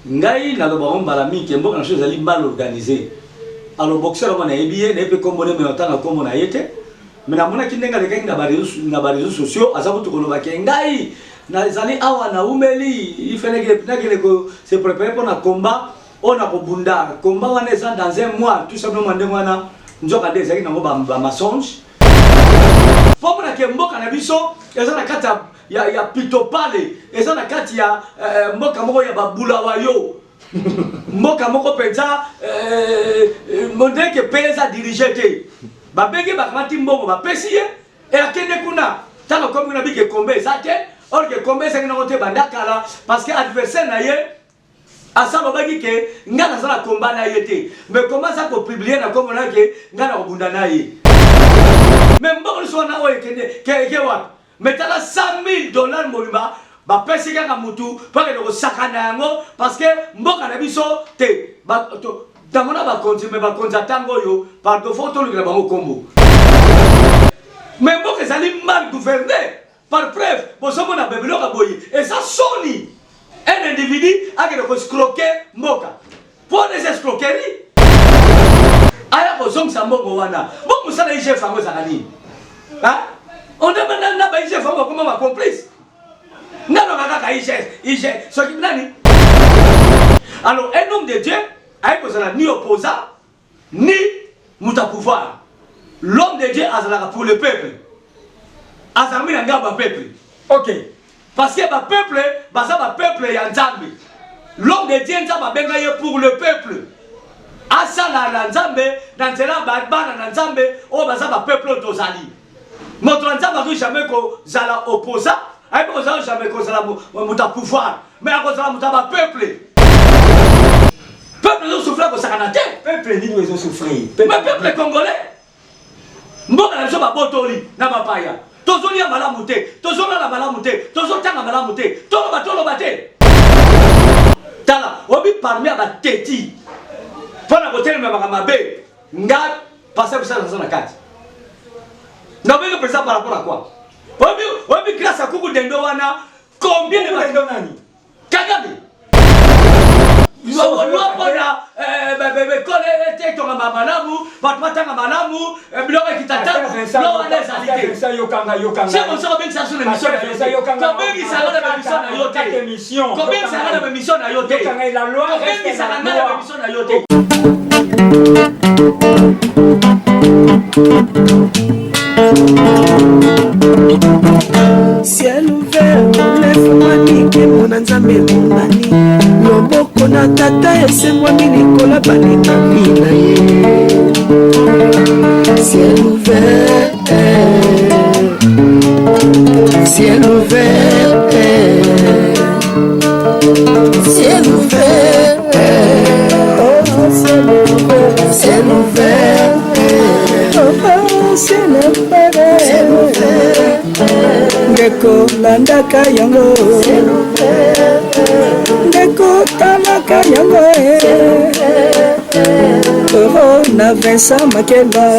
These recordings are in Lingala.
ngai na loba mbala mi ke mboka na chose ali mal organisé alors boxeur on a bien ne peut comboner mais autant na comme on a été mais na mona kindenga le kinga ba réseaux sociaux azabu to koloba ke ngai na zali awa na umeli il fallait que ko se préparer pour na combat on a kobunda combat wana ça dans un mois tout simplement ndengwana nzoka des zaki na ngo ba mensonge pour na ke mboka na biso eza na kata ya pito pale eza na kati ya mboka moko ya babula wayo mboka moko penza mondeke pesa dirigete babenge bakamati mbongo bapesi ye e akende kuna tano comme na bike kombe zate or que kombe ça na kote bandakala parce que adversaire na ye asaba baki ke ngana sala combat na yete mais comment ça ko publier na comme na ke ngana kobunda na ye mais mbongo so na oye ke wa mais t'as $100,000 molima ba pesi kaka mutu pa ke ko sakana yango parce que mboka na biso te ba tamona ba konti mais ba konza tango yo par de photo le ba kombo mais mboka ezali mal gouverné par preuve bosomo na bebelo ka boyi et ça soni un individu a que ko escroquer mboka pour des escroqueries aya ko zong sa mbongo wana bon musala ije fango zakani hein on demande na ba ije fango comme ma complice nano kaka ije so ki nani alors un homme de Dieu a que ça ni opposant ni muta pouvoir l'homme de Dieu azalaka pour le peuple azami na ngaba peuple OK parce que ba peuple baza ba peuple ya Nzambe l'homme de Dieu nzamba benga ye pour le peuple asala na Nzambe na nzela bana na Nzambe o baza ba peuple tozali notre Nzamba ko jamais ko zala opposant ay ko zala jamais ko zala muta pouvoir mais ko zala muta ba peuple peuple nous souffrir ko sakanate peuple ni nous souffrir mais peuple congolais mboka na biso ba botoli na bapaya tozoli ya malamu te tozola na malamu te tozotanga malamu te toloba te tala obi parmi aba teti pona kotelema mabe nga passer pour ça dans la carte na benge président par rapport à quoi obi grâce à kuku dendo wana combien de dendo nani Kagame Wapona kole te tonga malamu batanga malamu biloko kitata lo wana ezalite ça yokanga c'est comme ça on ça sur l'émission combien ça na émission na yote combien ça na émission na yote la loi combien ça na émission na yote ciel ouvert lève-moi nique mon Nzambe monani loboko na tata esemwami likolo balingami na ye ciel ouvert ciel ouvert ciel ouvert ciel ouvert ciel ouvert ndeko landaka yango ndeko talaka yango na Vincent Makeba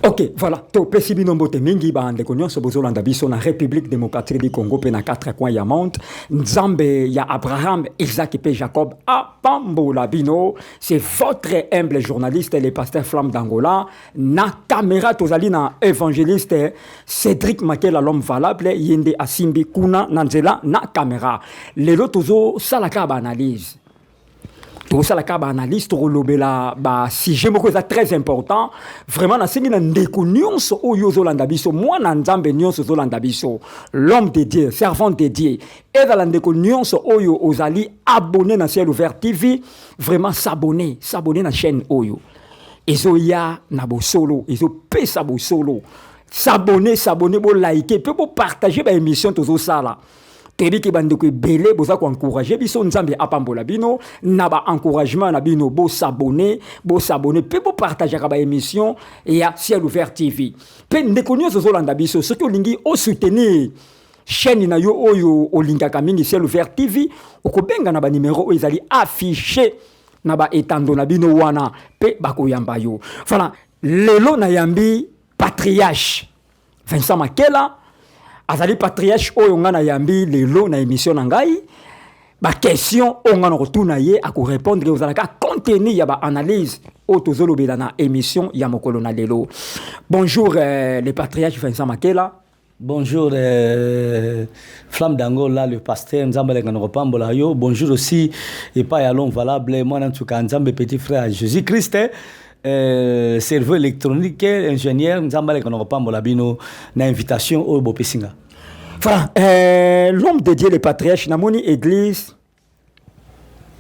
OK, voilà. To pesibi nombote mingi ba ande konyo so bozolanda biso na République démocratique du Congo pe na 4 coins ya monde. Nzambe ya Abraham, Isaac et Jacob a pambola bino. C'est votre humble journaliste le pasteur Flamme d'Angola na caméra tozali na évangéliste Cédric Makela l'homme valable yende asimbi kuna nanzela na caméra. Lelo tozo salaka ba analyse. Tout ça la caba analyse to lobela ba sujet moko ça très important vraiment na sengi na ndeko nyonso oyo zolanda biso mwana nzambe nyonso zolanda biso l'homme de Dieu servant de Dieu et dans ndeko nyonso oyo ozali abonné na Ciel Ouvert TV vraiment s'abonner na chaîne oyo ezoya na bo solo ezo pesa bo solo s'abonner bo liker pe bo partager ba émission tozo sala tebi ki bande ko belé boza ko encourager biso nzambe apambola bino na ba encouragement na bino bo s'abonner pe bo partager ka ba émission ya Ciel Ouvert TV pe ndeko nyozo zolanda biso soki olingi o soutenir chaîne na yo oyo olingaka mingi Ciel Ouvert TV okobenga na ba numéro o ezali affiché na ba etando na bino wana pe bakoyamba yo voilà lelo na yambi patriarche Vincent Makela azali patriarche oyo nga na yambi lelo na émission na ngai ba question o nga na retourna ye a ko répondre aux alaka contenu ya ba analyse o tozolobela na émission ya mokolo na lelo. Bonjour le patriarche Vincent Makela. Bonjour Flamme d'Angola, le pasteur Nzambale Ganopambola yo. Bonjour aussi et pas à long valable moi en tout cas Nzambe petit frère Jésus-Christ. Serveur électronique, ingénieur, Nzambale Ganopambola bino na invitation au Bopesinga. Voilà, l'homme de Dieu, le patriarche, na moni église,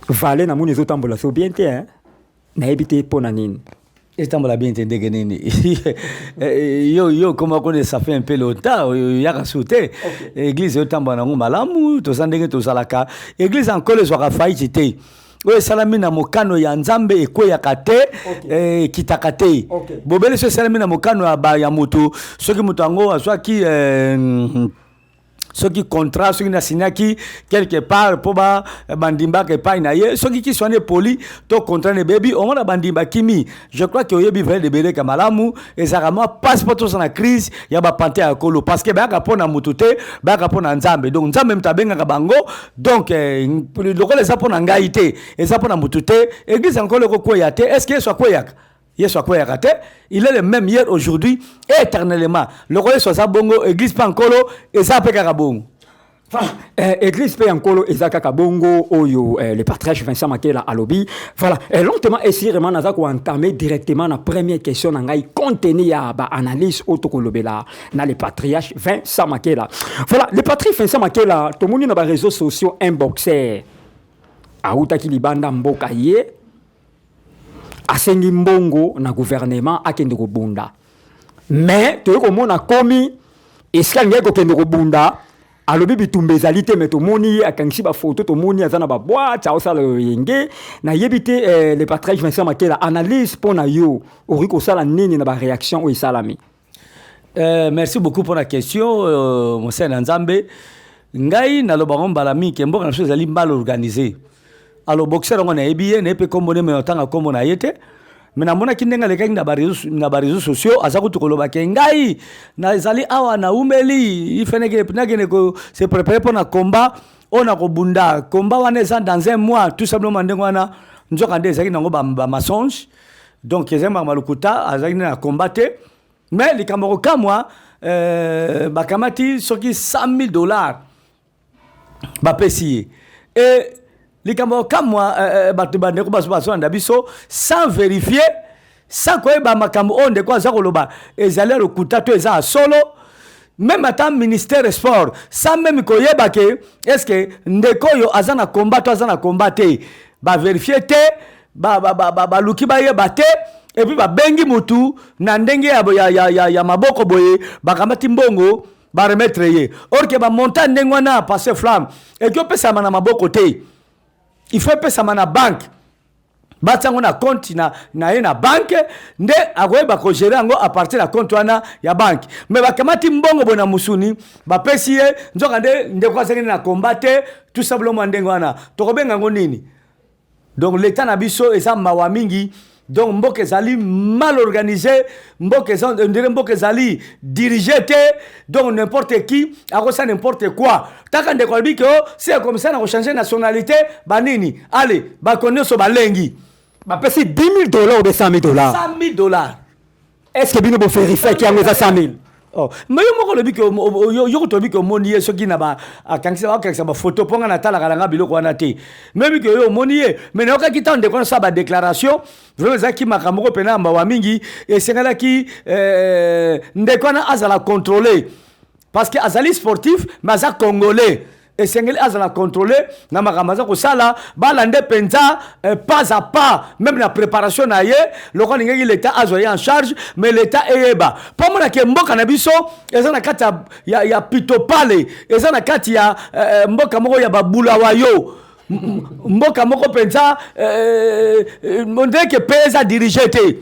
valé na moni zotambola so bien te, hein, na ebité ponanine. Et tambola bien te ndegenini. Yo, comment connaît ça fait un peu longtemps, yaka sauté. Église yotambola na malamu, to sandenge to salaka. Église encore les soira faillite. Oye salami na mokano ya Nzambe ekweya kate kitakate. Bobele so salami na mokano ya moto, soki moto ango aswaki ce qui contrat, ce qui n'a signé qui quelque part pour ba bandimba que pas inaye, ce qui soit poli, to contrat ne baby, on a bandimba kimi. Je crois que oyebi vrai de bele kamalamu et ça vraiment passe pas tous en la crise, ya ba panté à kolo parce que ba kapon na mutute, ba kapon na Nzambe. Donc Nzambe mtabenga kabango, donc le rôle ça pour ngaité et ça pour na mutute, église encore le ko yate, est-ce que soit koyak? Il est le même hier, aujourd'hui, éternellement. Le roi soit ça bongo, église pas encore, et ça peut carabongo. Église pe encore et ça kakabongo oyo le patriarche Vincent Makela alobi. Voilà, lentement essayé vraiment naza ko entamer directement la première question na ngai contenu ya ba analyse autokolobela na le patriarche Vincent Makela. Voilà, le patriarche Vincent Makela, to moni na ba réseaux sociaux inboxer. Auta ki libanda mboka ye. Asengi mbongo na gouvernement akende ko bunda mais to ko mona komi eska ngeko kende ko bunda alobi bitumbe ezali te mais to moni akangisi ba photo to moni azana ba boîte ça osala yenge na yebite le patriarche Vincent Makela analyse pona yo oriko sala nini na ba réaction o isalami. Merci beaucoup pour la question mon frère Nzambe ngai na lobango balami ke mboka na chose ali mal organisé. Alors boxer on a ebie ne pe kombo ne me otanga kombo na yete mais na mona kindenga le kinga na réseaux sociaux azaku tukoloba ke ngai na zali awa na umeli ifeneke na gene ko se préparer pour na combat on a ko bunda combat wana ça dans un mois tout simplement ndengwana nzoka nde zaki nango ba mensonge donc ezema malukuta azaki na combattre mais les Camerounais kamwa bakamati soki $100,000 ba pesier et les Camerounais comme moi, sans vérifier, sans quoi ma Cameroun de quoi ça koloba, et allaient le coutato et solo, même à temps ministère sport, sans même koye bake, est-ce que ndeko yo azana combattre, ba vérifier te, ba luki ba ye bate, et puis ba bengi mutu, na ndenge ya maboko boye, ba kamati mbongo, ba remettre ye. Or que ba montagne ndengwana passer flamme, et que peut ça na maboko te. Il faut payer ça na banque. Batango na compte na banque nde akoyeba ko gérer ngo à partir de compte wana ya banque. Mais bakamati mbongo bona musuni ba pesie nzoka nde kwa sengena na combattre tout simplement ndengo wana. Tokobenga ngo nini? Donc l'état na biso eza mawa mingi. Donc mboke zali mal organisé, mboke zali dirigé, donc n'importe qui a ça n'importe quoi. Taka de kolbi que c'est comme ça on changer nationalité, banini. Allez, ba connaît so balengi. Ba pesi $10,000 ou $100,000. $100,000. Est-ce que bino bo vérifier qu'il y a 100,000? Oh, mais yo le biko yo to biko moni so ki na ba akangisa ba photo ponga na tala kalanga biloko wana te même que yo moni mais na okaki tande ko sa ba déclaration vraiment zaki makamoko pena mba wa mingi et sengala ki ndeko na azala contrôler parce que azali sportif mais azali congolais et sengeli azala contrôler na makamaza ko sala balande penza pas à pas même la préparation na ye le ko ningi l'état azoye en charge mais l'état eyeba pas mona ke mboka na biso ezana kati ya pitopale ezana kati ya mboka moko ya babula wayo mboka moko penza monde ke pesa diriger te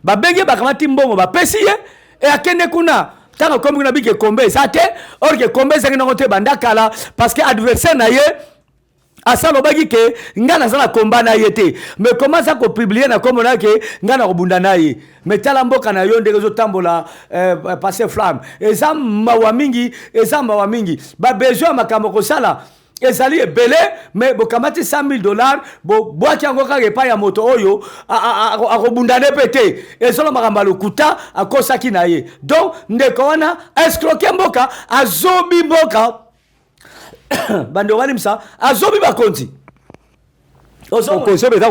ba benge bakamati mbongo ba pesi ye et akende kuna tant comme on a dit que combat ça te or que combat ça n'ont pas bandakala parce que adversaire na ye asalo baki ke ngana zala combat na yete mais comment ça ko publier na comme na ke ngana ko bunda na ye mais tala mboka na yo ndenge zo tambola passer flamme eza mawa mingi ba besoin makambo ko sala ezali ebele mais bokamati $100,000 bwaki yango kaka epai ya moto oyo akobundane pete ezolo makambo lokuta akosaki na ye donc ndeko wana escroquer mboka azobi mboka bando wani msa azobi bakonzi okozobe za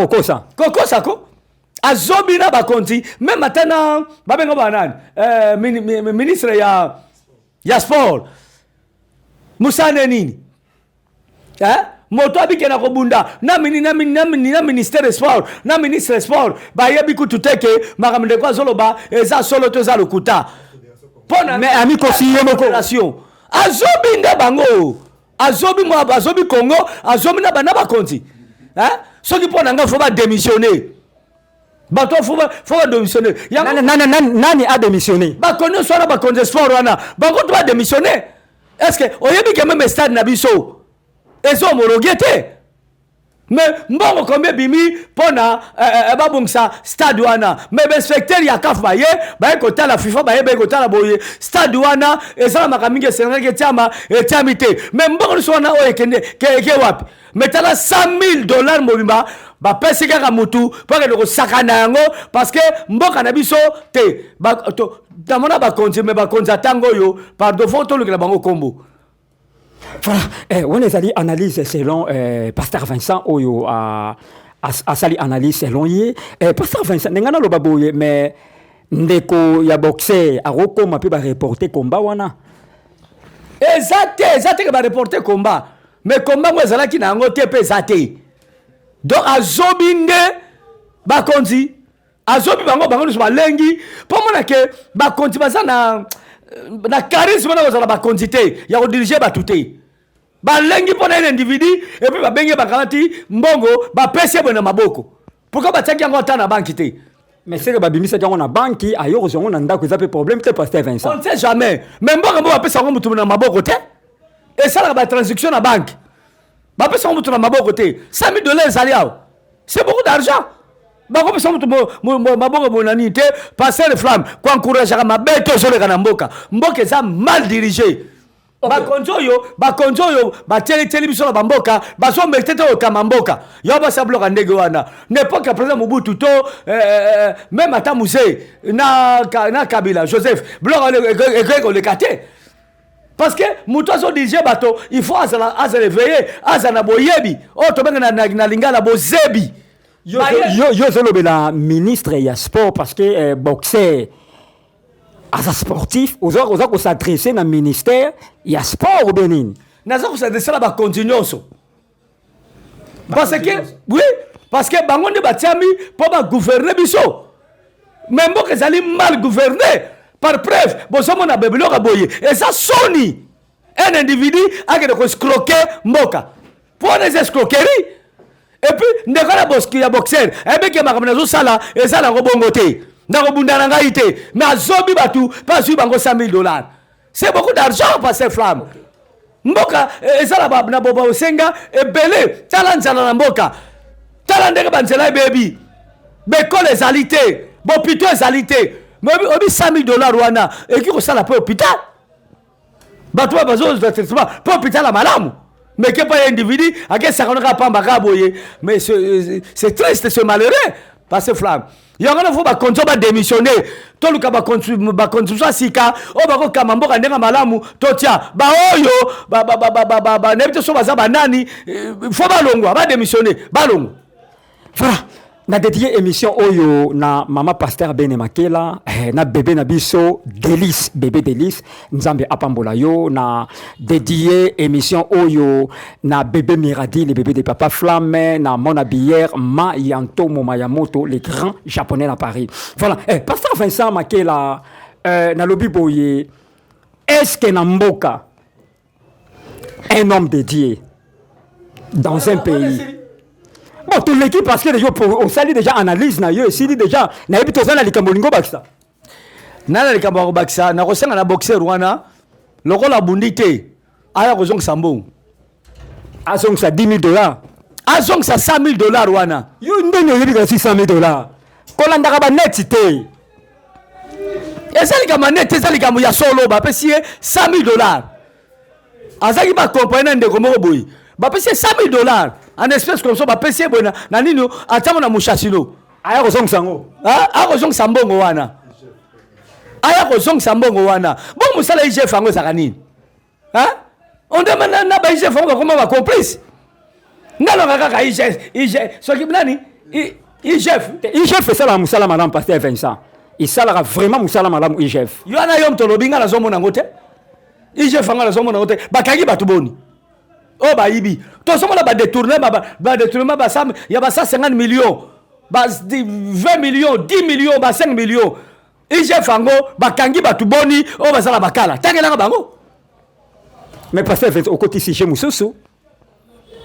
kokosa ko azobi na bakonzi même matana babengo banani ministre ya sport musane nini moto abike na kobunda na ministère des sports na ministre sport bayebi kututeke makamde kwa zoloba eza solo to za lokuta pona mais ami kosiye moko azobi nda bango azobi Congo azobi na bana bakonzi soki pona nga faut ba démissionner bato faut ba démissionner nani a démissionné bakonyo sona bakonzi sport wana bango to ba démissionner est-ce que oyebi ke même stade na biso ezo homologué te mais mbongo combien bimi pona babungsa stade wana mais inspecteur ya CAF baye kotala FIFA baye kotala boye stade wana ezala makamingi senga tiama etiami te mais mbongo sona oye kende ke wapi mais tala $100,000 mobimba bapesi kaka mutu po ke ko sakana yango parce que mboka na biso te tamona bakonzi mais bakonzi atango yo pardon faut to lukela bango kombo. Voilà, on est allé analyse selon Pasteur Vincent Oyo a sali analyse selon ye Pasteur Vincent ngana lo baboye mais ndeko ya boxer a rokoma pe ba reporter combat wana exact que ba reporter combat mais combat ngo ezalaki na ngo te pe zate donc azobi nde bakonzi azobi bango so balengi po mona ke bakonzi bazana na charisme na kozala bakonzi te ya kodiriger batute balengi pona un individu et puis babenge bakamati mbongo bapesi bona maboko pourquoi batiaki yango ata na banki te mais c'est que babimisa yango na banki ayo kozongo na ndako eza pe problème te Pasteur Vincent on ne sait jamais mais mbongo mbo bapesa yango mutu na maboko te esalaka batransaction na banki bapesa yango mutu na maboko te $100,000 ezali awa c'est beaucoup d'argent bakopesa mutu maboko bonani te Pasteur Flamme koencourageaka mabe te ozoleka na mboka eza mal dirigé bakonzi oyo batieli biso na bamboka bazomérite te okama mboka yo basabloka ndenge wana n'époque ya président Mobutu to même ata muse na Kabila Joseph biloko ekoki koleka te parce que moto azodirige bato il faut aza réveillé aza na boyebi oyo tobenga na lingala bozebi yo ozolobela ministre ya sport parce que boxer asa sportif oza s'adresser na ministère ya sport ou benini naza s'adresser na bakonzi nyonso parce que oui parce que bango nde batiami po bagouverner biso mais mboka ezali mal gouverné par preuve bozomona bebiloko boye eza soni un individu akende koescroquer mboka mpona eza escroquerie et puis ndeko ya boxer ebeke makambo nazosala eza nango bongo te nakobunda na ngai te mais azobi batu mpe azwi bango $100,000 c'est beaucoup d'argent Pasteur Flamme mboka ezala na boba osenga ebele tala nzala na mboka tala ndenge banzela ebebi bekole ezali te bopito ezali te mais obi $100,000 wana eki kosala mpe hôpital bato oyo bazozwa traitement mpe hôpital ya malamu mais ke pa ya individu akesakanaka pambaka boye mais c'est triste c'est malheureux Pasteur Flamme yango na fo bakonzi oyo badémissionne toluka bakonzi so asika oyo bakokama mboka ndenge malamu totia baoyo nayebi te so baza banani fo balongwa badémissionne balongwa voilà na dédié émission oyo na mama Pasteur Bene Makela na bébé na biso Délice bébé Délice nzambe apambola yo na dédié émission oyo na bébé Miradi le bébé de papa Flamme na mona bière ma yanto Momayamoto les grands japonais à Paris voilà Pasteur Vincent Makela na lobi boye est-ce que na mboka un homme dédié dans un pays bon toute l'équipe parce que déjà on sali déjà analyse na yo esili déjà na yebi tozana likambo lingo bakisa nana likambo bakisa na kosenga na boxer wana lokola bundi te aya kozongisa mbongo azongisa 10 000 $. azongisa 100 000 $. wana yo ndenge oyebika 600 000 $. kolandaka baneti te ezali kama neti ezali kama ya solo bapesi ye 100 000 $. azalaki bakompagne na ndeko moko boye bapesi ye 100 000 $ en espèce comme ça bapesi ye boye na nini atiamo na mushasino aya kozongisa yango akozongisa mbongo wana aya kozongisa mbongo wana bon mosala igf yango ezalaka nini ondema na ba igf yango bakoma bacomplice ngalonga kaka igf soki nani igf esalaka mosala malamu Pasteur Vincent esalaka vraiment mosala malamu igf yo wana yo mtolobi nga nazomona yango te igf yango nazomona yango te bakangi bato boni oyo bayibi tozomona badetournement ya ba 150 millions ba 20 millions 10 millions ba 5 millions igf yango bakangi bato boni oyo bazala bakala tangelanga bango mais Pasteur Vincent okoti sujet mosusu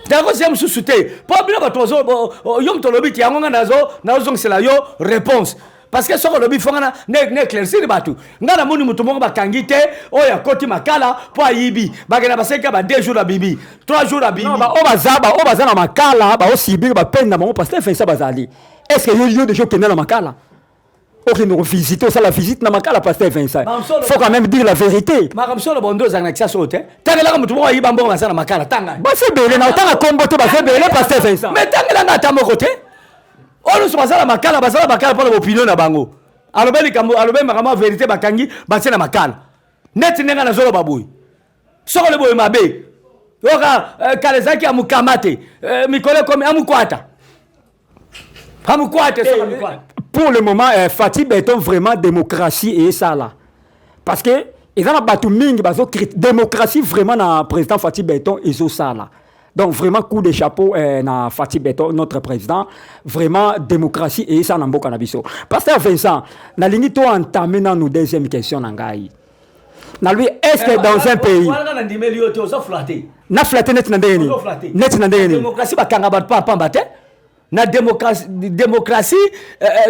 tango siya mosusu te mpo bino bato yo mtolobi ti yango nga nazongisela yo réponse parce que soko lobi fonga na éclaircir bato nga na moni mutu moko bakangi te oyo akoti makala po ayibi bakena baseka ba 2 jours na bibi 3 jours na bibi o baza na makala baosibir bapenda bango Pasteur Vincent bazali est ce que yo déjà okende na makala okende kovisite osala visite na makala Pasteur Vincent faut quand même dire la vérité makamsolo bondo ozanga na kisasa oyo te tangelanga mutu moko ayiba mbongo baza na makala tanga basebele na otanga kombo te basebele Pasteur Vincent mais tangelanga ata moko te oyo so bazala makala mpona bopinion na bango alobe makambo ya vérité bakangi batie na makala neti ndenge nazoloba boye soko le boye mabe oka kala ezalaki amukama te mikolo ekomi amukwata pour le moment Fatih Beton vraiment démocratie et ça là parce que ils ont battu mingi bazo démocratie vraiment na président Fatih Beton ezo ça là. Donc vraiment coup de chapeau na Fatih Beton notre président vraiment démocratie et ça na mboka na biso. Pasteur Vincent na lingi to entamer na nous deuxième question na ngai. Na lui est-ce que dans un pays na ndimeli yo te ozo flatter. Na flatter net na ndenge ni. Net na ndenge ni. Démocratie bakanga bat pa pamba te. Na démocratie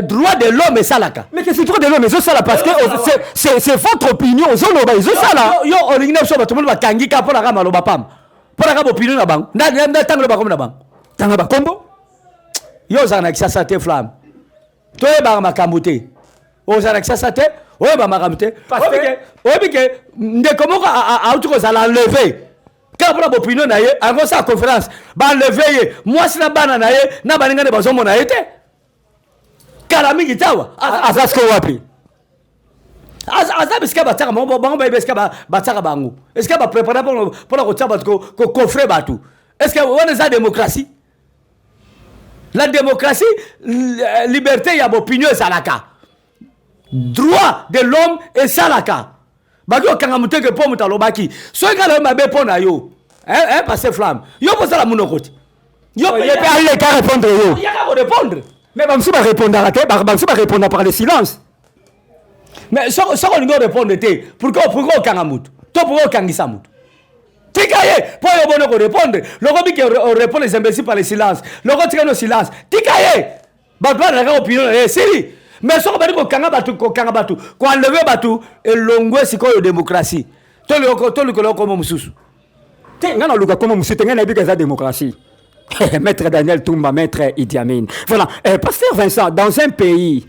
droit de l'homme et salaka. Mais que c'est droit de l'homme et ça parce que c'est votre opinion zoloba et ça là. Yo olingne so bato ba kangi ka pona ka maloba pam. Pona ka opinion na bang. Na tango ba comme na bang. Tanga ba kombo. Yo zana kisasa te flamme. To e ba makambo te. O zana kisasa te, o e ba makambo te. Parce que ndeko moko a utuko zala lever. Quand on a opinion na ye, en sa conférence, ba lever moi si na bana na ye, na baninga ne bazomo na yete. Kalami gitawa, azasko wapi. Azab eska bataka bango ba eska bataka bango. Eska ba préparer pour la kotaba ko coffrer batu. Est-ce que on est la démocratie? La démocratie, liberté ya opinion salaka. Droit de l'homme et salaka. Bagyo kangamute ke po mutalobaki. So ngala mabe pona yo. Passer flamme. Yo posa la munokoti. Yo peut aller ka répondre yo. Il y a qu'à répondre. Mais bamsi ba répondre à la tête, bamsi ba répondre par le silence. Mais ça on doit répondre te. Pourquoi kangamutu? To pourquoi kangisa mutu? Tikaye, pour yo bono ko répondre. Loko bi ke répondre les imbéciles par le silence. Loko tika no silence. Tikaye. Ba doit na opinion siri. Mais soko bari ko kanga batu ko enlever batu elongwe sikoyo démocratie to le ko mususu te ngana luka comme mususu te ngana bika za démocratie. Maître Daniel Toumba, maître Idi Amin. Voilà, Pasteur Vincent, dans un pays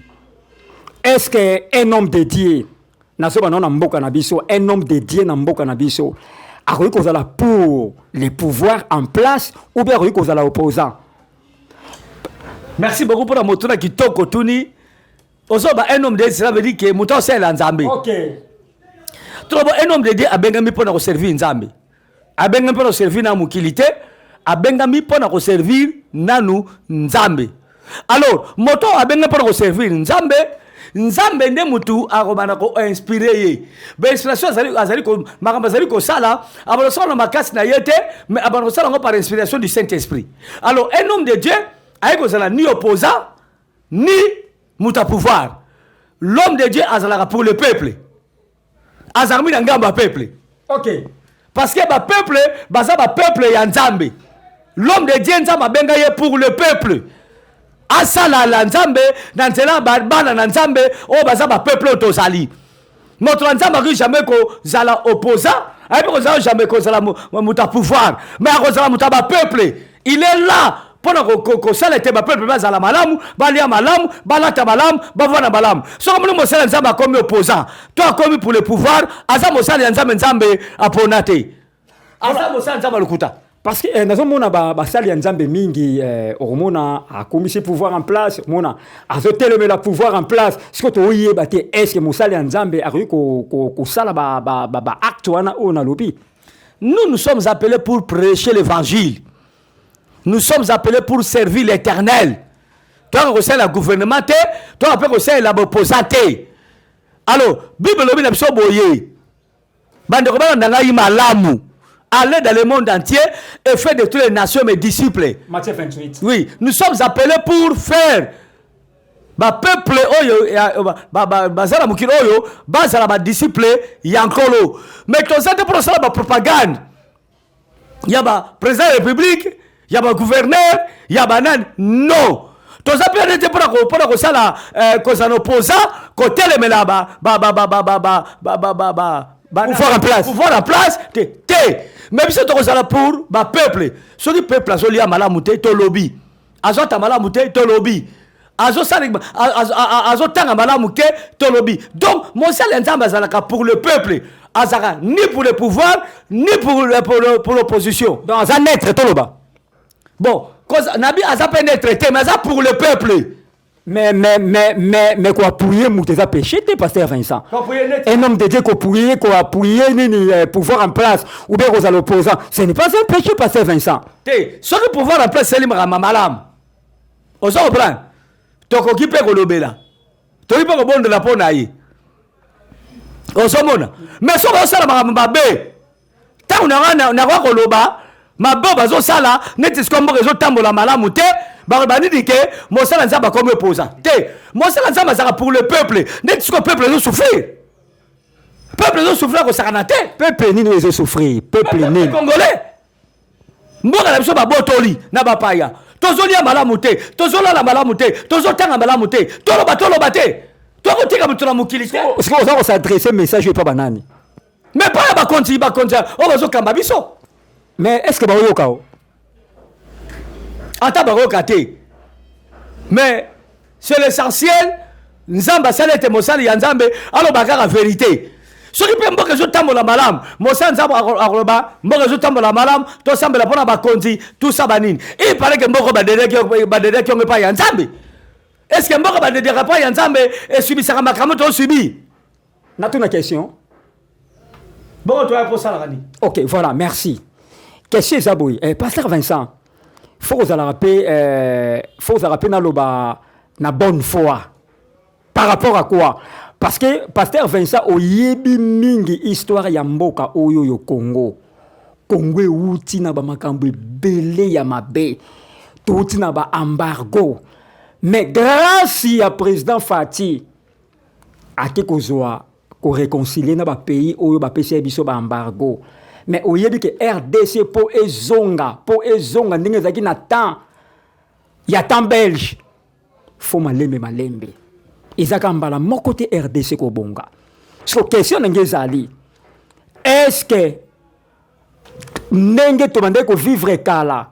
est-ce que un homme dédié nasoba non mboka na biso, un homme dédié na mboka na biso a reconnu kozala pour les pouvoirs en place ou bien reconnu kozala opposant? Merci beaucoup pour la motuna qui toko tuni. Osoba un homme de Dieu, cela veut dire que mouton c'est l'Anzambe. Ok. Trop un homme de Dieu a bengami pour nous servir Nzambe. A bengami pour nous servir na mukilité, a bengami pour nous servir nanu Nzambe. Alors, mouton a bengami pour nous servir Nzambe. Nzambe ne mutu a romana ko inspiré. Ben inspiration azali ko makamba azali ko sala, abalosa na makasi na yete, mais abalosa par inspiration du Saint-Esprit. Alors, un homme de Dieu a kozala ni opposant ni Mouta pouvoir. L'homme de Dieu azalaka pour le peuple. Azarmi ngamba peuple. OK. Parce que ba peuple, baza ba peuple ya Nzambe. L'homme de Dieu nzamba benga ye pour le peuple. Asala la Nzambe, nanzela bana na Nzambe, o baza ba peuple tozali. Notre Nzamba ri jamais ko zala opposant, ayebi kozala jamais kozala moto pouvoir mais akozala moto ba peuple. Il est là pour kosala ete ba peuple bazala malamu balia malamu balata malamu bavana malamu soko mulu mosala nzambe akomi opposant to akomi pour le pouvoir aza mosala ya nzambe apona te aza mosala nzambe alukuta. Parce que nazomona basali ya nzambe mingi okomona akomisi pouvoir en place mona azotelemela pouvoir en place siko toyeba te est-ce que mosali ya nzambe akoki kosala ba acte wana oyo nalobi. Nous sommes appelés pour prêcher l'évangile. Nous sommes appelés pour servir l'Éternel. Toi qui la gouvernement, toi qui la opposante. Alors, Bible lobi na biso boye. Bande ko bana ngai malamu. Allez dans le monde entier et faire de toutes les nations mes disciples. Matthieu 28. Oui, nous sommes appelés pour faire ba peuple oyo bazala mukilo oyo bazala ba disciple yankolo. Mais tout ça pour ça ba propagande. Il y a ba président de la République, il y a ba gouverneur, il y a ba nan non. Tout ça peut être pour ça là cause en opposant côté les melaba pouvoir en place mais biso to kozala pour ba peuple soki peuple azoli ya malamu te to lobby azota malamu te to lobby azotanga malamu te to lobby. Donc mosala nzambe azalaka pour le peuple azaka ni pour le pouvoir ni pour l'opposition. Donc aza naître to loba bon cause nabi aza pe naître te mais aza pour le peuple. Mais quoi appuyer Mouteza péché t'es pasteur Vincent. Un homme de Dieu quoi appuyer ni pouvoir en place ou bien aux opposants. Ce n'est pas un péché pasteur Vincent. Ce que pouvoir en place c'est l'imam malam. Ozo prend. Toko ki pe ko lobela. Toki pe ko bonde la pona yi. Ozo mona. Mais so ba sala mabe. Ta na kwa ko loba, mabe bazo sala neti skombo rezo tambola malamu te. Barabani dit que Mosala Nzamba comme opposant. Mosala Nzamba sera pour le peuple. N'est-ce que le peuple doit souffrir? Le peuple doit souffrir au Saranate. Peuple ni doit souffrir. Peuple ni. Congolais. Mboka la biso ba botoli na ba paya. Tozoli ya malamu te. Tozola la malamu te. Tozotanga malamu te. Toloba te. Toko tika mutu na mukili te. Est-ce que vous s'adresser message pas banani? Mais pas ba konti. O bazo kamba biso. Mais est-ce que ba oyoka o? Mais c'est l'essentiel. Nzamba salete mosali ya nzambe alo bakaka vérité. Soki pe mboka zo tambola malam, mosali nzamba akoloba mboka zo tambola malam, to sambela pona bakonzi, tout ça banini. Il paraît que mboka badede ki on pas ya nzambe. Est-ce que mboka badede pas ya nzambe et subisaka makambo to subi? Na tuna question. Bon toi pour ça la rani. OK, voilà, merci. Question Zaboui, pasteur Vincent. Faut vous rappeler na bonne foi. Par rapport à quoi? Parce que pasteur Vincent oyebi mingi histoire ya mboka oyo yo Congo. Congo uti na ba makambo belé ya mabe. Tuti na ba embargo. Mais grâce à président Fati ake kozwa ko réconcilier na ba pays oyo ba pesi biso ba embargo. Mais au yebi que RDC po ezonga ndenge zaki na temps ya temps belge faut malembe ezaka mbala moko te RDC ko bonga. So question ngezali est-ce que ndenge to bande ko vivre kala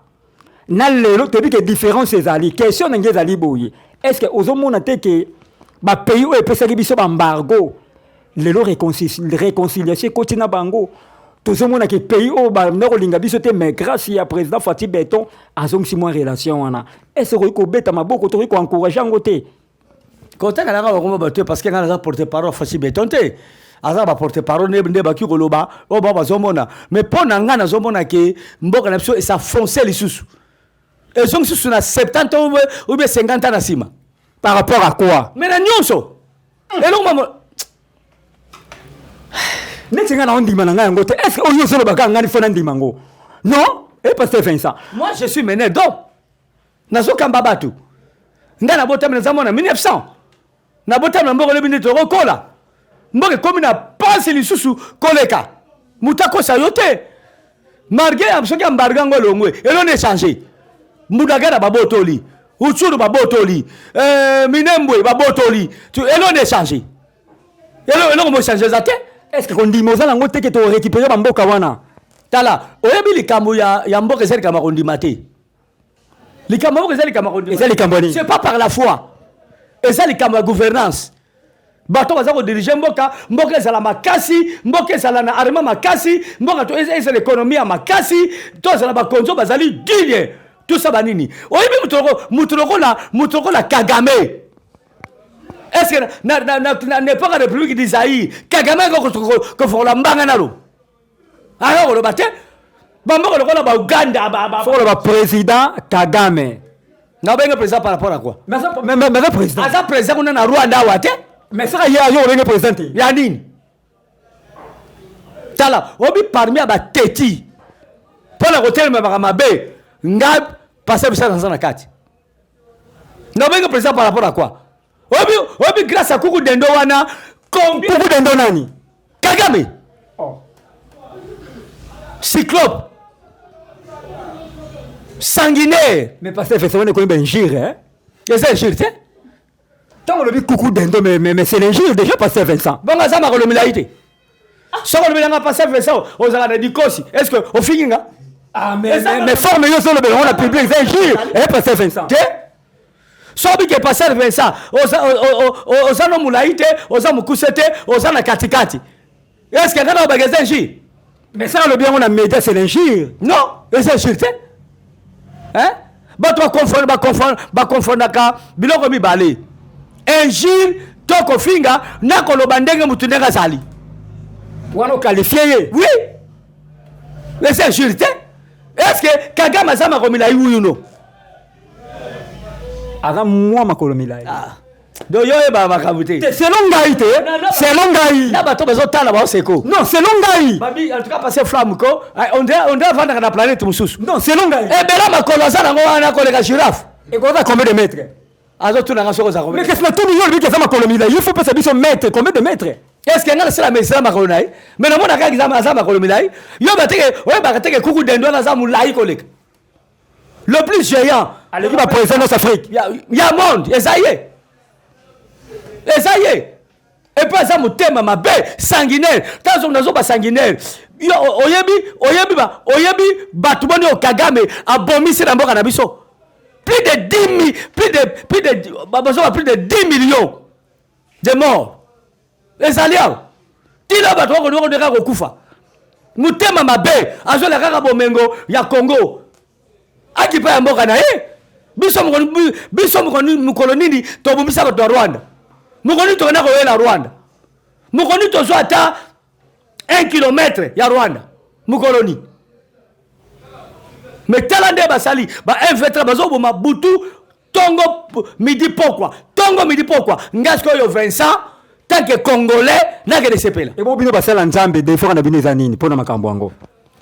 na lelo te bi que différence ezali question ngezali boye est-ce que ozomona te que ba pays o epesaki biso ba embargo lelo réconciliation kotina bango. Tout le monde qui pays au Nord-Linga bisoté mais grâce à président Fatih Beton azong si moins relation wana est-ce que ko beta maboko to ko encourager ngote quand on a ko bato parce que on a porter parole Fatih Beton te aza ba porter parole ne ba ki ko loba o ba bazomona mais pona ngana zomona ke mboka na biso et ça foncer les sous et zong sous na 70 ans ou bien 50 ans na sima par rapport à quoi mais na nyonso et donc maman est-ce que on yosolo baka ngani fona ndimango non et pas fait ça moi je suis mené donc nazo kamba batu ngana botam na zamona 1900 na botam na mboko lebindi to kola mboke komi na passe lisusu koleka mutako sayote marge amsoki ambarga ngolongwe elo ne changer mbudagara babotoli uchuru babotoli minembwe babotoli elo ne changer elo mo changer zate est-ce que kondima ozala ngo te ke to récupérer bamboka wana tala oyebi likambo ya mboka eza likambo kondima te likambo mboka eza likambo kondima eza likambo nini c'est pas par la foi eza likambo ya gouvernance bato baza kodirige mboka ezala makasi mboka ezala na arma makasi mboka to ezala l'économie ya makasi to ezala bakonzo bazali digne tout ça banini oyebi mutu lokola Kagame. Est-ce que na pas la République d'Isaïe Kagame ko fola mbanga nalo alors le baté bambo ko ba Uganda faut le président Kagame na benga président par rapport à quoi mais président asa président na Rwanda wate mais ça y a yo benga président ya nini tala obi parmi aba teti pona ko telema ba mabe ngab passer ça dans na kati na benga président par rapport à quoi Obi grâce à Kuku Dendo wana combien Kuku Dendo nani Kagame oh Cyclope sanguinaire mais parce que c'est qu'on est injure hein c'est injure tu sais tant le Kuku Dendo mais c'est l'injure déjà passé Vincent bon ça ma kolomelaité ça kolomela passé Vincent aux ala de kosi est-ce que au fininga ah mais forme yo sur le on a publié c'est injure et passé Vincent sobi ke passer Vincent oza no mulaite oza mukusete oza na katikati est-ce que kana bageza nji mais ça le bien on a média c'est l'injure non c'est injure hein bato confondre ka biloko mibale injure to kofinga na koloba ndenge mutu ndenge sali wana qualifié oui mais c'est injure est-ce que Kagame sama komila yuno Aga moi makolo milai. Do yo e ba makabuté. C'est longai té. C'est longai. Na bato bezo tala ba seko. Non, c'est longai. Babi en tout cas passer flamme ko. On doit vendre na planète mususu. Non, c'est longai. Eh bela makolo za nango wana ko le girafe. Et combien de mètres? Azo tuna nga soko za ko. Mais qu'est-ce que tout le monde dit que ça makolo milai? Il faut pas savoir son mètre, combien de mètres? Est-ce que ngala sala mesra makolo nai? Mais na mona ka examen za makolo milai. Yo bateke, ouais ba teke Kuku Dendo na za mulai ko leka. Le plus géant, allez va présenter dans Afrique. Il y a monde, et ça y est. Et ça y est. Et puis ça me thème ma belle sanguinaire. Quand on a zo ba sanguinaire. Yo oyebi batuboni o Kagame abomise na mboka na biso. Plus de 10 millions de morts. Et ça liao. Tila batu ko ndeka ko kufa. Mutema mabe azo la kaka bomengo ya Congo. Aki pa mboka na biso mukoloni to bumisa ba Rwanda mukoni to na ko wela Rwanda mukoni to zo ata 1 km ya Rwanda mukoloni mais talande basali ba M23 bazo boma butu tongo midi pokwa ngasko yo Vincent tant que congolais na ke sepela et bon bino basala nzambe des fois na bino zanini pona makambo yango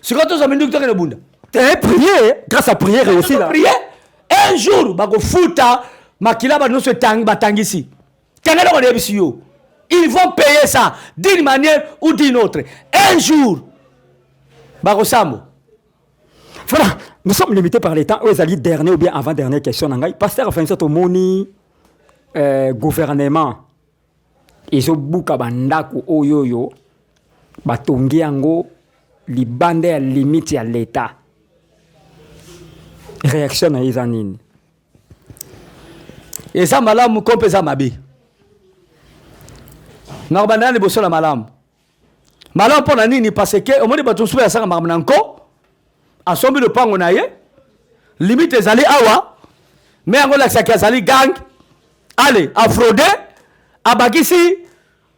sikoto zo mindu to ke bunda. T'es prié, grâce à prière aussi là. Prier un jour, bako futa makila ba no se batangisi. Kangala ko debisi yo. Ils vont payer ça d'une manière ou d'une autre. Un jour, bako sambo. Voilà, nous sommes limités par les temps. Aux alliés dernier ou bien avant dernière question nangai. Pasteur Vincent Tomoni gouvernement. Ils ont buka bandaku oyoyo batongi yango libande ya limite ya l'état. Réaction na izanini eza malamu kompe za mabe na bandana ni bosola malamu pona nini parce que omoni bato suba ya sanga mamananko asombi le pango na ye limite ezali awa mais yango la saki azali gang allez afrode abakisi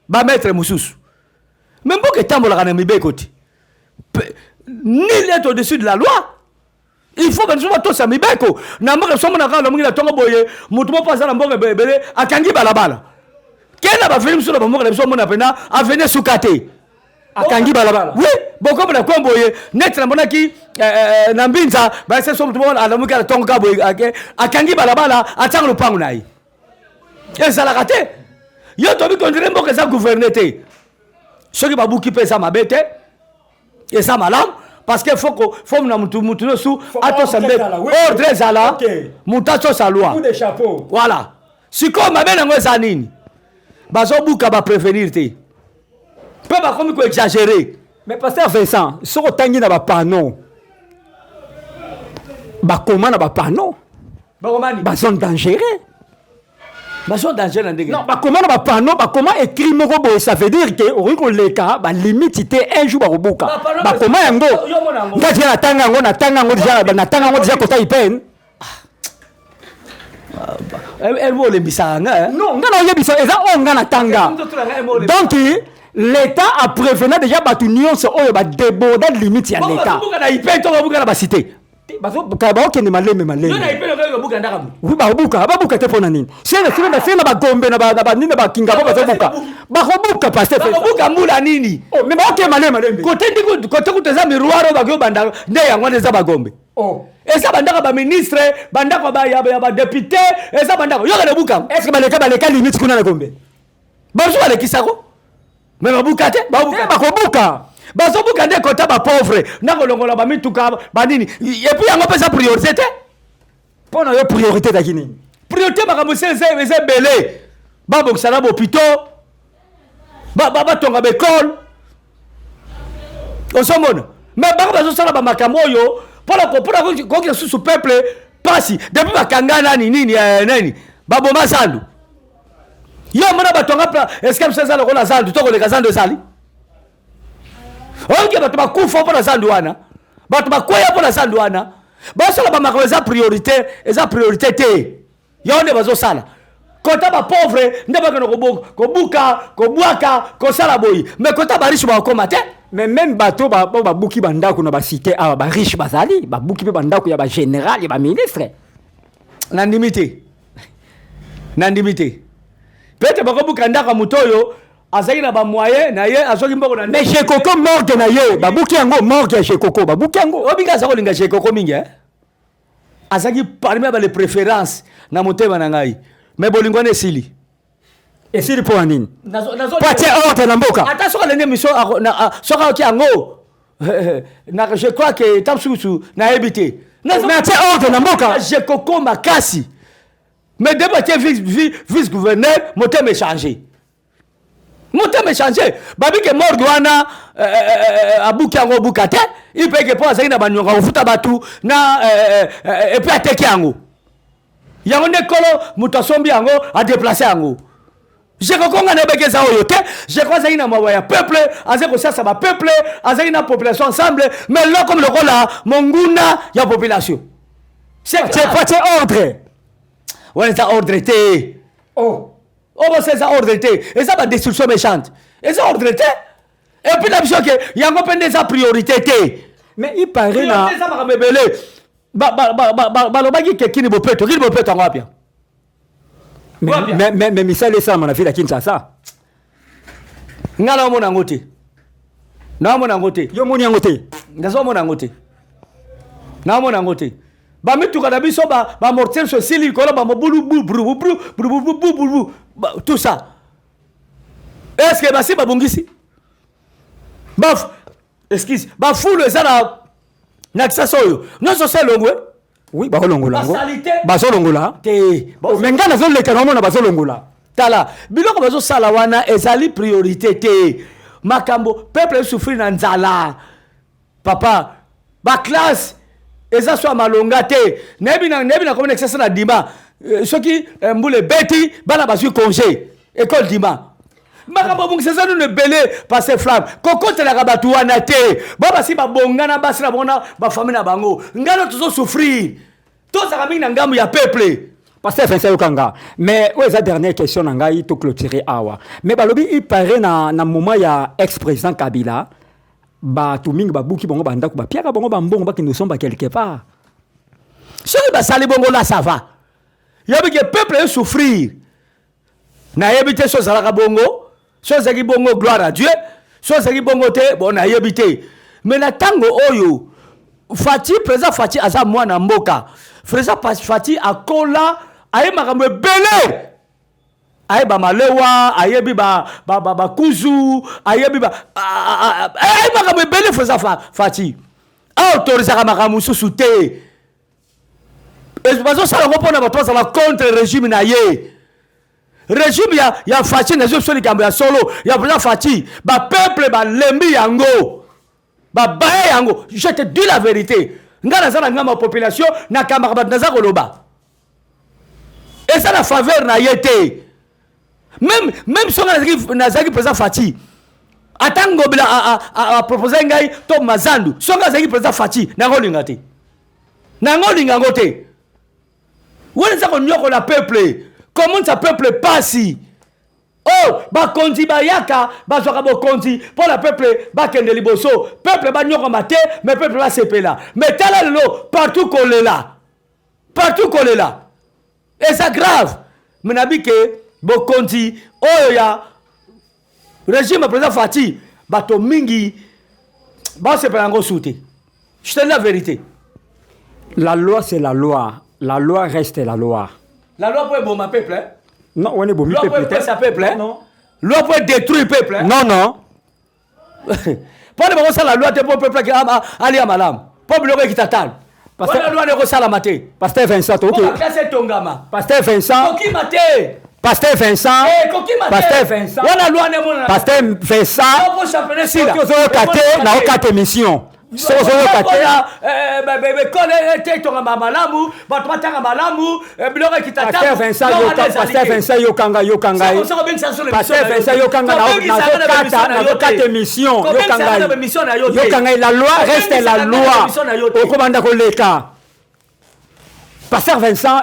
ba maître mususu même boke tambola na mibeko ti nul est au-dessus de la loi. Il faut que nous soyons tous amis. Na mboka somo na kala mungi na tongo boye mutu mo pasa na mboka bebele akangi balabala. Kena ba film sur la mboka na somo na pena avene sukate. Akangi balabala. Oui, boko na kombo ye net na mona ki na mbinza ba se somo tumo ala mungi na tongo ka boye akangi balabala atanga lupango na yi. Et ça la raté. Yo to bi kondire mboka za gouverner te. Soki babuki pesa mabete et ça malam. Parce qu'il faut que mutu sous ordre zala mutacho sa loi. Coup de chapeau. Voilà. Si comme ma belle ngwe zanini. Bazo buka ba prévenir te. mpe bakomi koexagere. Mais pasteur Vincent, so otangi na bapano bakoma na bapano bakomani bazone dangereux. bazo danger na ndenge Non, bakoma na bapano bakoma écrit moko boye, ça veut dire que ori koleka ba limite te un jour bakobuka bakoma yango ngati na tanga yango déjà kota ipen. elmo olembisaka nga Non, nga na yebisa eza onga na tanga. Donc l'État a prévenu déjà batu nyonso oyo ba déborder limite ya l'État. babuka na ipe to babuka na basite bazobuka baokende maleme yo na ipe lokali babuka ndaka mu oui babuka te mpona nini sena bagombe na banini bakinga bo bazobuka bakobuka paster babuka mbula nini mais baokende maleme kote kutu eza miroir oyo bakoki banda nde yango wana eza bagombe eza bandako baministre bandako ya badepute eza bandako yoka na buka est ce que baleka limite kuna na gombe bazo balekisako me babuka te bakobuka bazobuka nde kota bapauvre nakolongola bamituka banini epuis yango mpe eza priorité te mpona yo priorité taki nini priorité makambo eza ebele babongisa na bopito batonga baekole ozomona mais bango bazosala bamakambo oyo mpona kokisa susu peuple pasi depuis bakanga nini baboma zandu yo mona batonga eske biso eza lokola zandu to koleka zandu ezali oyoki bato bakufa mpo na zandu wana bato bakweya mpo na zandu wana basala bamakambo eza priorité te yo nde bazosala kota bapauvre nde bakende kobuka kobwaka kosala boyi mais kota bariche bakokoma te. mais même bato babuki bandako na basite awa bariche bazali babuki mpe bandako ya bagénéral ya baministre nandimi te peut-être bakobuka ndako ya moto oyo azaki na bamoyen na ye azoki mboko na mais Jekoko morgue na ye babuki yango morgue ya Jekoko babuki yango obinga aza kolinga Jekoko mingi azaki parmi ya bale préférence na motema na ngai mais bolingo wana esili mpo nini po atie ordre na mboka ata soki alenge miso soki aoki yango je crois que ta mosusu nayebi te mais atie ordre na mboka Jekoko makasi mais dès batie vice gouverneur motema échangé babi ke morgue wana abuki yango buka te ipeke mpo azali na banyonga kofuta batu na epuis ateki yango nde kolo moto asombi yango adeplace yango Jekokonga na ebeke eza oyo te Jeko azali na mawa ya peuple azali kosiasa bapeuple azali na population ensemble mais loko lokola monguna ya population c'est ordre wana eza ordre te c'est ça ordre te eza badestruction méchante eza ordre te et puis na biso ke yango mpe nde eza priorité te mais il paraît na eza makambo ebele balobaki ke kini bopeto yango wapia mais misala esalama na ville ya Kinshasa nga naomona yango te yo moni yango te nazomona yango te bamituka na biso bamortier so esili likolo bamobulu tout ça est-ce que basi babongisi excuse bafulu eza na kisasa oyo nyonso se elongwe oui bakolongola yango basalite bazolongola te mais nga nazoleka naomona bazolongola tala biloko bazosala wana ezali priorité te makambo peuple esouffrir na nzala papa baklasse eza so malonga te nebi na komona excès na dima soki mbule beti bana bazwi congé école dima makambo bongisa eza nunu ebele passe flamme kokotelaka bato wana te basi babongana basi na bona bafamille na bango ngano tozosouffrir tozaka mingi na ngambo ya peuple Pasteur Vincent Yokanga, mais où est la dernière question nangai to clôturer awa. Mais balobi il paraît na moment ya ex-président Kabila ba tuming ba buki bongo banda ko ba piaka bongo ba mbongo ba ki nous sommes quelque part. Soki ba sali bongo là ça va. Yabi que peuple souffrir. Na yebite so zalaka bongo, so zaki bongo gloire à Dieu, so zaki bongo te bon na yebite. Mais na tango oyo Fati président Fati aza mwana mboka. Président Fati akola aye makambo ebele aye ba malewa aye bi ba kuzu aye bi ba aye makambo ebele président Fati autorise makambo susu te bazo sala ko pona bato sala contre régime na ye régime ya faci na zo soli kambo ya solo ya président faci ba peuple ba lembi yango ba baye yango. Je te dis la vérité. Nga naza na ngama population na kamaka naza koloba. Et ça la faveur na yete. Même si on a zaki président Fati, atango bila a proposer ngai to mazandu. Si on a zaki président Fati, na ngolinga te. Na ngolinga ngote. Wona za ko nyoko la peuple. Comment ça peuple passe? Oh, ba konzi ba yaka, ba zoka bo konzi pour la peuple ba kende liboso. Peuple ba nyoko mate, mais peuple ba sepela. Mais tala lelo partout qu'on est là. Partout qu'on est là. Et c'est grave. Menabi ke bokonzi oyo ya régime président Fati bato mingi ba sepela ngo souté. Je te dis la vérité. La loi c'est la loi. La loi reste la loi. La loi peut bomber peuple. Hein? Non, on est bon. Loi peut faire sa peuple. Hein? Non. Loi peut détruire peuple. Hein? Non, non. Pas de ça la loi te pour peuple qui ali à malam. Pas bloquer qui t'attend. Parce que la loi ne resala maté. Pasteur Vincent, OK. Pasteur Vincent. Coquille maté. Pasteur Vincent. Coquille maté. Pasteur Vincent. La loi ne mona. Pasteur Vincent. Pour championnat si là. Vous avez caté na okate mission. So so caté. Malamu, batmatanga malamu, bloquer qui t'attend. Pasteur Vincent yokanga. Pasteur Vincent yokanga na okate mission. Yokanga la loi reste la loi. Okomanda koleka. Pasteur Vincent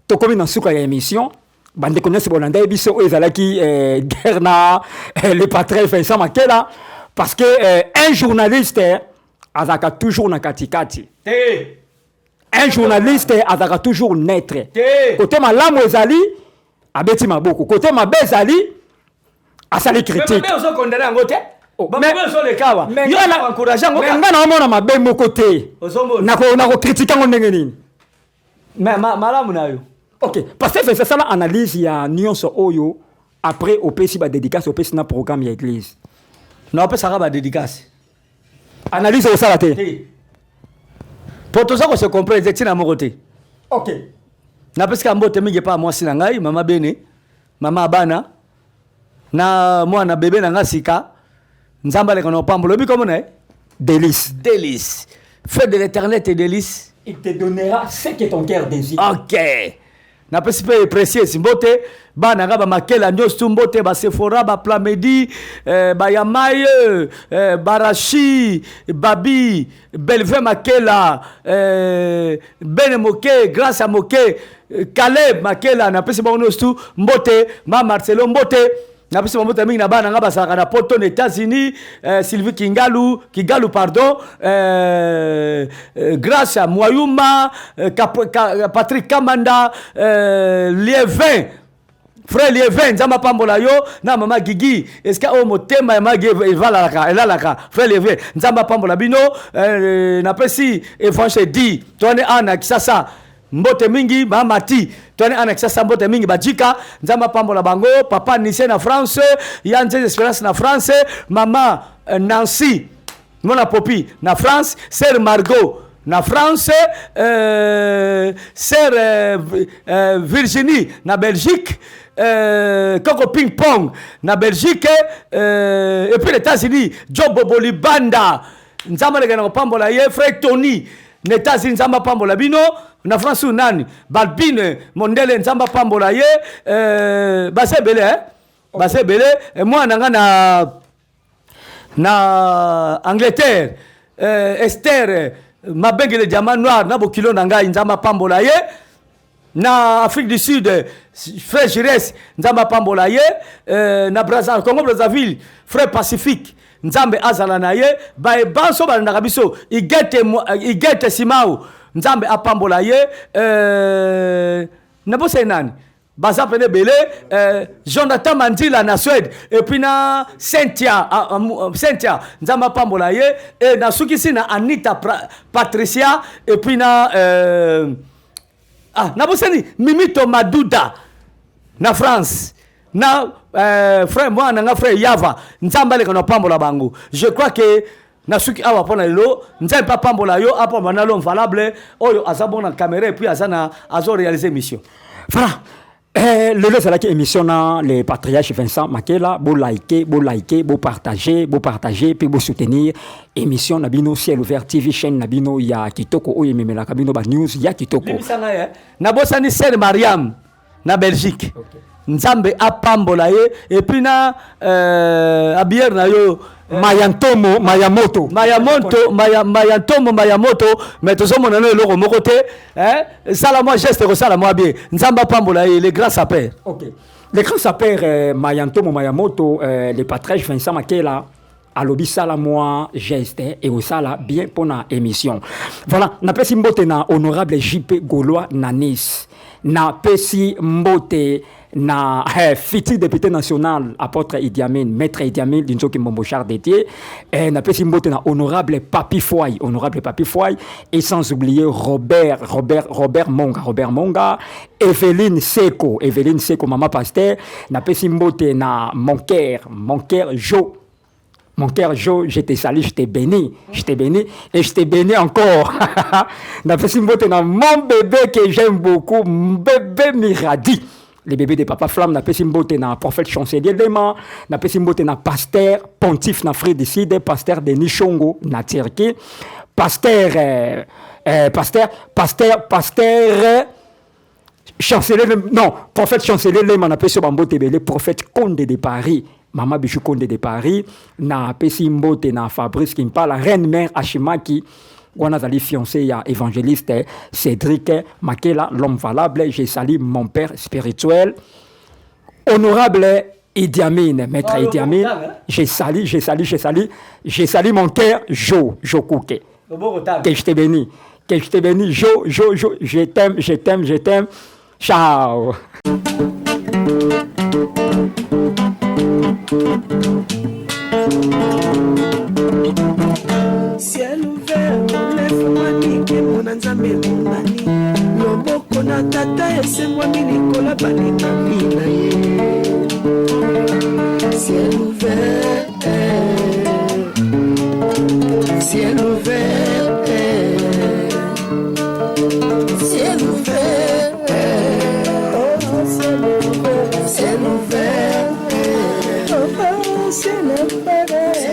tokomi na suka ya émission. Bande connaissent bolanda biso ezalaki guerre na le patron Vincent Makela parce que un journaliste azaka toujours na katikati. Un journaliste azaka toujours naître. Côté malamu ezali abeti maboko. Côté mabe ezali asali critique. Mais on condamné en côté. Mais on les kawa. Il y a encourageant. Mais ngana omona mabe mo côté. Na ko critiquer ngo ndenge nini. Mais malamu na yo. OK, parce que c'est ça l'analyse il y a nuance oyo après au PC ba dédicace au PC na programme ya église. Na au PC ça ba dédicace. Analyse au ça la té. Pour tout ça qu'on se comprenne exactement mon côté. OK. Na parce que mbote mingi pa moi sina ngai mama bene, mama bana na mwana bébé na ngasika nzamba le kono pambo lobi comme na délice. Délice. Fais de l'éternel tes délices. Il te donnera ce que ton cœur désire. OK. Na pesi pe précieux mbote bana ngaba makela nyostu mbote ba Sephora ba Plamedi ba Yamaye Barachi Babi Belve makela Bene Moke grâce à Moke Caleb makela na pesi ba nyostu mbote ma Marcelo mbote na pesi mbote mingi na bana ngaba saka na poto aux États-Unis Sylvie Kigalu pardon grâce à Moyuma Patrick Kamanda Lievin frère Lievin nzamba pambola yo na mama Gigi est-ce que o motema ya magi elalaka frère Lievin nzamba pambola bino na pesi évangile dit tone ana kisasa mbote mingi mamati tone ana kisasa mbote mingi bajika nzamba pambola bango papa Nice na France Yanze Espérance na France mama Nancy mona Popi na France sœur Margot na France sœur Virginie na Belgique Coco Ping Pong na Belgique et puis les États-Unis Job Boboli Banda nzamba le gana pambola ye frère Tony na États-Unis nzamba pambola bino na France nani Balbine Mondele nzamba pambola ye base belé moi nanga na Angleterre Esther mabengele diamant noir na bokilo nanga nzamba pambola ye na Afrique du Sud frère Jires nzamba pambola ye na Brazzaville Congo Brazzaville frère Pacifique nzambe azala na ye ba banso balanda biso igete simau nzambe apambola ye na bose nani baza pene belé Jonathan Mandila na Suède et puis na Cynthia nzamba pambola ye et na sukisi na Anita Patricia et puis na na boseni Mimito Maduda na France na frère moi na frère Yava nzamba le kono pambola bango. Je crois que na suki awa pona lelo nzamba pa pambola yo apo manalo valable oyo azabona caméra et puis azana azo réaliser mission. Voilà. Le reste là qui émissionne les patriarches Vincent Makela, vous likez, vous partagez, puis vous soutenir émission Nabino Ciel Ouvert TV chaîne Nabino ya Kitoko ou yememela Kabino ba news ya Kitoko. Na bosani Sœur Mariam na Belgique. Nzambe apambola ye et puis na abier na yo Mayantomo Mayamoto mais tout ça mon année le moko te ça la moi geste ko ça la moi bien nzamba pambola les grands sapeurs. OK. Les grands sapeurs Mayantomo Mayamoto les patriarches Vincent Makela alobi sala moi geste et au sala bien pour na émission. Voilà, na pesi mbote na honorable JP Gaulois na Nice. Na pesi mbote na futur député national apôtre Idi Amin, maître Idi Amin d'Inzoki Mombochar dédié et na pesi mbote na honorable Papi Foy et sans oublier Robert Monga, Evelyne Seko maman pasteur na pesi mbote na mon cœur je te salue, je t'ai béni et je t'ai béni encore. Na pesi mbote na mon bébé que j'aime beaucoup, bébé Miradi. Les bébés de Papa Flamme, na pesi mbote na prophète chancelier Lema, na pesi mbote na pasteur pontife na Afrique du Sud, pasteur de Nishongo na Turquie, pasteur chancelier non, prophète chancelier Lema na pesi mbote belé prophète Condé de Paris. Maman Bichou Condé de Paris, na pesi mbote na Fabrice Kimpala, reine mère Ashimaki. On a allé fiancé à évangéliste Cédric Makela, l'homme valable. J'ai salué mon père spirituel, honorable Idi Amin, maître Idi Amin. J'ai salué mon cœur, Jo Kouké. Que je t'ai béni, Jo, je t'aime. Ciao. Ciel ouvert, lève-moi nike mona nzambe monani loboko na tata esemwami likola balingami na ye. Ciel ouvert, ciel ouvert, ciel ouvert, oh ciel ouvert, ciel ouvert, oh ciel ouvert.